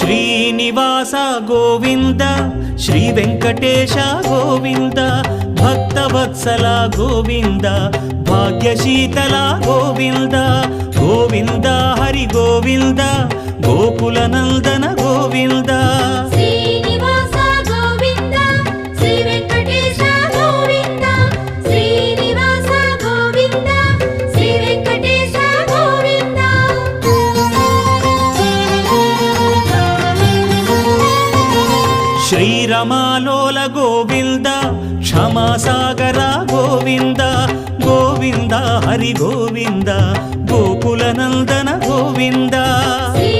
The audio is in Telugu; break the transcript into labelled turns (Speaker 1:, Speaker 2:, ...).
Speaker 1: శ్రీనివాస గోవింద శ్రీ వెంకటేశ గోవింద భక్తవత్సల గోవింద భాగ్యశీతల గోవింద గోవింద హరి గోవింద గోకుల నందన గోవింద
Speaker 2: శ్రీనివాస గోవింద శ్రీ వెంకటేశ గోవింద శ్రీనివాస గోవింద శ్రీ వెంకటేశ గోవింద
Speaker 1: శ్రీరమాలోల గోవింద క్షమాసాగర గోవింద గోవింద హరి గోవింద గోకుల నందన గోవింద
Speaker 2: శ్రీ